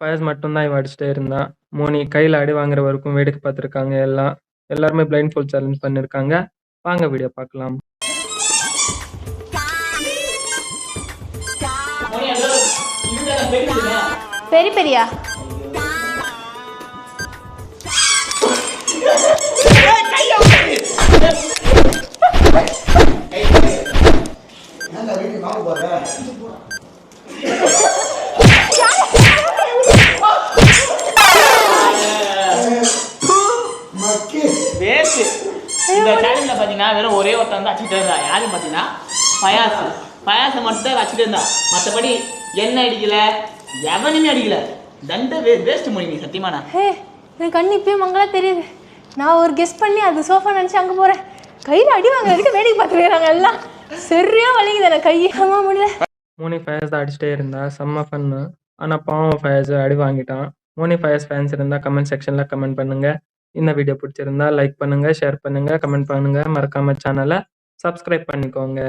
ஃபயஸ் மட்டும் தான் இவன் அடிச்சுட்டே இருந்தான். மோனி கையில அடி வாங்குற வரைக்கும் வேடிக்கை பார்த்துருக்காங்க எல்லாம். எல்லாருமே பிளைண்ட் ஃபோல்ட் சேலஞ்ச் பண்ணிருக்காங்க. வாங்க வீடியோ பார்க்கலாம். பெரிய பெரியா இந்த சேனல்ல பாத்தீங்கன்னா வெறும் ஒரே ஒருத்தன் வந்து அடிச்சுட்டு இருந்தா. யாரும் பாத்தீங்கன்னா பயாசை மட்டும் தான் அடிச்சுட்டு இருந்தா. மற்றபடி என்ன அடிக்கல, எவனுமே அடிக்கல. தண்ட வேஸ்ட் மொழி நீ சத்தியமானா. எனக்கு கண்ணு இப்பயும் மங்களா தெரியுது. நான் ஒரு கெஸ் பண்ணி அது சோஃபா நினச்சி அங்கே போகிறேன். கையில் அடி வாங்குறதுக்கு வேடிக்கை பார்த்துருக்காங்க எல்லாம். சரியா வலிக்குது எனக்கு கையாம முடியல. மோனி ஃபயஸ் தான் அடிச்சுட்டே இருந்தா. செம்ம ஃபன்னு. ஆனால் பாவம் ஃபயஸ் அடி வாங்கிட்டான். மோனி ஃபயஸ் ஃபேன்ஸ் இருந்தால் கமெண்ட் செக்ஷனில் கமெண்ட் பண்ணுங்க. இந்த வீடியோ பிடிச்சிருந்தா லைக் பண்ணுங்க, ஷேர் பண்ணுங்க, கமெண்ட் பண்ணுங்க. மறக்காம சேனலை சப்ஸ்கிரைப் பண்ணிக்கோங்க.